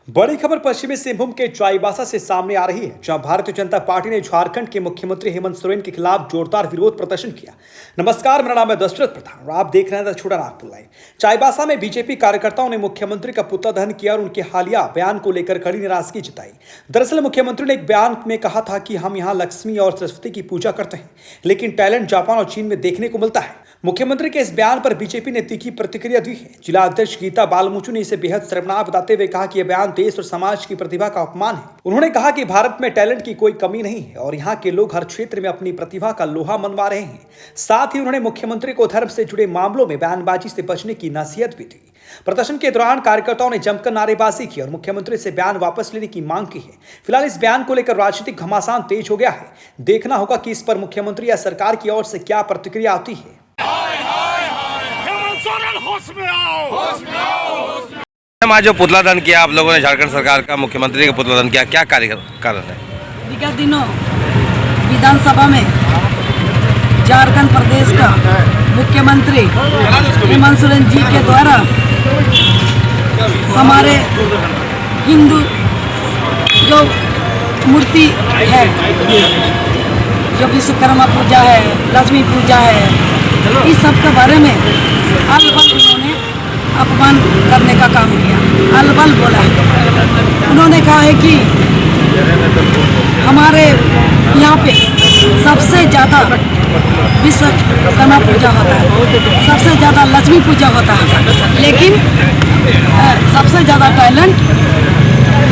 बड़ी खबर पश्चिमी सिंहभूम के चाईबासा से सामने आ रही है, जहां भारतीय जनता पार्टी ने झारखंड के मुख्यमंत्री हेमंत सोरेन के खिलाफ जोरदार विरोध प्रदर्शन किया। नमस्कार, मेरा नाम है दशरथ प्रधान और आप देख रहे हैं द छोटा नागपुर लाइव। चाईबासा में बीजेपी कार्यकर्ताओं ने मुख्यमंत्री का पुतला दहन किया और उनके हालिया बयान को लेकर कड़ी नाराजगी जताई। दरअसल मुख्यमंत्री ने एक बयान में कहा था कि हम यहाँ लक्ष्मी और सरस्वती की पूजा करते हैं, लेकिन टैलेंट जापान और चीन में देखने को मिलता है। मुख्यमंत्री के इस बयान पर बीजेपी ने तीखी प्रतिक्रिया दी है। जिला अध्यक्ष गीता बालमुचु ने इसे बेहद शर्मनाक बताते हुए कहा कि यह बयान देश और समाज की प्रतिभा का अपमान है। उन्होंने कहा कि भारत में टैलेंट की कोई कमी नहीं है और यहाँ के लोग हर क्षेत्र में अपनी प्रतिभा का लोहा मनवा रहे हैं। साथ ही उन्होंने मुख्यमंत्री को धर्म से जुड़े मामलों में बयानबाजी से बचने की नसीहत भी दी। प्रदर्शन के दौरान कार्यकर्ताओं ने जमकर नारेबाजी की और मुख्यमंत्री से बयान वापस लेने की मांग की है। फिलहाल इस बयान को लेकर राजनीतिक घमासान तेज हो गया है। देखना होगा कि इस पर मुख्यमंत्री या सरकार की ओर से क्या प्रतिक्रिया आती है। आज जो पुतला दहन किया आप लोगों ने झारखंड सरकार का, मुख्यमंत्री का पुतला दहन किया, क्या कारण है? विगत दिनों विधानसभा में झारखंड प्रदेश का मुख्यमंत्री हेमंत सोरेन जी के द्वारा हमारे हिंदू जो मूर्ति है, जो विश्वकर्मा पूजा है, लक्ष्मी पूजा है, इस सब के बारे में अलबल उन्होंने अपमान करने का काम किया। अलबल बोला है। उन्होंने कहा है कि हमारे यहाँ पे सबसे ज़्यादा विश्वकर्मा पूजा होता है, सबसे ज़्यादा लक्ष्मी पूजा होता है, लेकिन सबसे ज़्यादा टैलेंट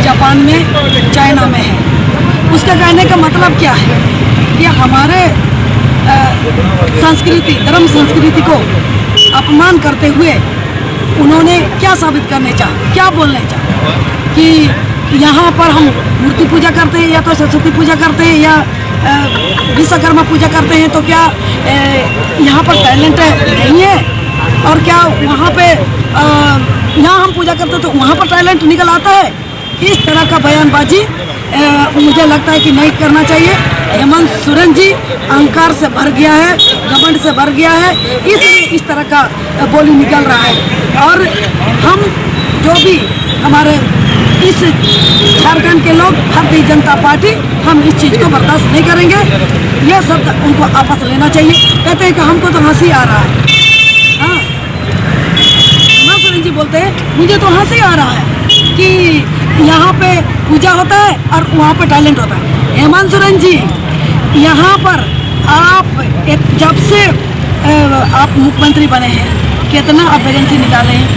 जापान में, चाइना में है। उसका कहने का मतलब क्या है कि हमारे संस्कृति, धर्म संस्कृति को अपमान करते हुए उन्होंने क्या साबित करने चाहा, क्या बोलने चाहा कि यहाँ पर हम मूर्ति पूजा करते हैं या तो सरस्वती पूजा करते हैं या विश्वकर्मा पूजा करते हैं, तो क्या यहाँ पर टैलेंट नहीं है? और क्या वहाँ पे यहाँ हम पूजा करते हैं तो वहाँ पर टैलेंट निकल आता है? इस तरह का बयानबाजी मुझे लगता है कि नहीं करना चाहिए। हेमंत सोरेन जी अहंकार से भर गया है, घमंड से भर गया है, इसलिए इस तरह का बोली निकल रहा है। और हम जो भी हमारे इस झारखंड के लोग, भारतीय जनता पार्टी, हम इस चीज़ को बर्दाश्त नहीं करेंगे। यह शब्द उनको वापस लेना चाहिए। कहते हैं कि हमको तो हंसी आ रहा है। हाँ, हेमंत सोरेन जी बोलते हैं मुझे तो हंसी आ रहा है कि यहाँ पे पूजा होता है और वहाँ पे टैलेंट होता है। हेमंत सोरेन जी, यहाँ पर आप जब से आप मुख्यमंत्री बने हैं, कितना आप वैकेंसी निकाले हैं,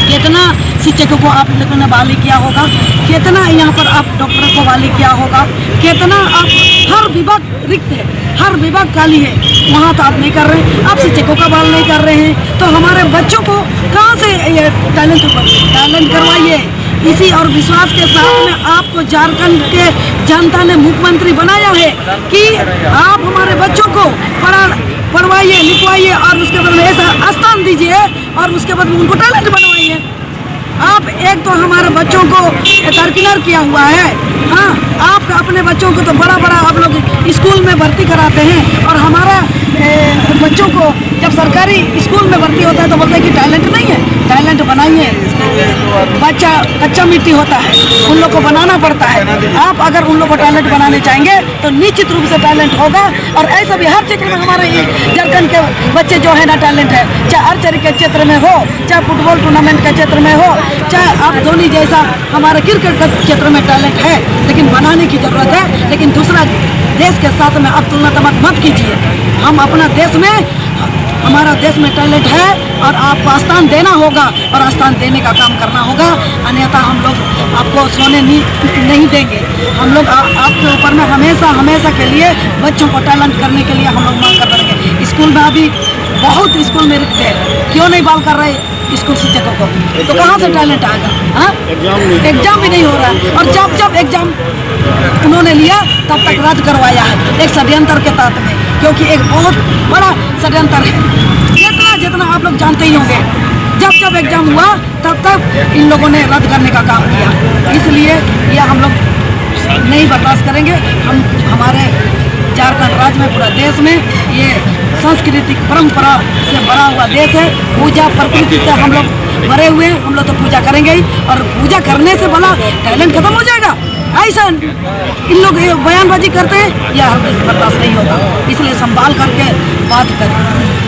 कितना शिक्षकों को आप लोगों ने बहाली किया होगा, कितना यहाँ पर आप डॉक्टरों को बहाली किया होगा, कितना आप हर विभाग रिक्त है, हर विभाग खाली है, वहाँ तो आप नहीं कर रहे हैं। आप शिक्षकों का बहाल नहीं कर रहे हैं, तो हमारे बच्चों को कहाँ से ये टैलेंट करवाइए। इसी और विश्वास के साथ में आपको झारखंड के जनता ने मुख्यमंत्री बनाया है कि आप हमारे बच्चों को पढ़वाइए, लिखवाइए और उसके बाद में ऐसा स्थान दीजिए और उसके बाद में उनको टैलेंट बनवाइए। आप एक तो हमारे बच्चों को दरकिनार किया हुआ है। हाँ, आप अपने बच्चों को तो बड़ा बड़ा आप लोग स्कूल में भर्ती कराते हैं और हमारा बच्चों को जब सरकारी स्कूल में भर्ती होता है तो बोलते हैं कि टैलेंट नहीं है। टैलेंट बनाइए। बच्चा कच्चा मिट्टी होता है, उन लोग को बनाना पड़ता है। आप अगर उन लोग को टैलेंट बनाने चाहेंगे तो निश्चित रूप से टैलेंट होगा। और ऐसा भी हर क्षेत्र में हमारे झारखंड के बच्चे जो है ना टैलेंट है, चाहे आर्चरी के क्षेत्र में हो, चाहे फुटबॉल टूर्नामेंट के क्षेत्र में हो, चाहे आप धोनी जैसा हमारे क्रिकेट के क्षेत्र में टैलेंट है, लेकिन बनाने की जरूरत है। लेकिन दूसरा देश के साथ में आप तुलना मत कीजिए। हम अपना देश में, हमारा देश में टैलेंट है और आपको स्थान देना होगा और स्थान देने का काम करना होगा, अन्यथा हम लोग आपको सोने नहीं देंगे। हम लोग आपके ऊपर में हमेशा के लिए बच्चों को टैलेंट करने के लिए हम लोग मांग कर रहेंगे। स्कूल में अभी बहुत स्कूल में रिक्त है, क्यों नहीं बहाल कर रहे स्कूल शिक्षकों को? तो कहाँ से टैलेंट आएगा? हाँ, एग्जाम भी नहीं हो रहा है। और जब एग्जाम उन्होंने लिया तब तक रद्द करवाया है, एक षड्यंत्र के तहत में, क्योंकि एक बहुत बड़ा षड्यंत्र है, जितना आप लोग जानते ही होंगे। जब एग्जाम हुआ तब तक इन लोगों ने रद्द करने का काम किया। इसलिए यह हम लोग नहीं बर्दाश्त करेंगे। हम हमारे झारखंड राज्य में, पूरा देश में ये सांस्कृतिक परंपरा से भरा हुआ देश है। पूजा प्रकृति से हम लोग भरे हुए हैं, हम लोग तो पूजा करेंगे ही, और पूजा करने से भला टैलेंट खत्म हो जाएगा? ऐसा इन लोग ये बयानबाजी करते हैं, यह हमें बर्दाश्त नहीं होता, इसलिए संभाल करके बात करें।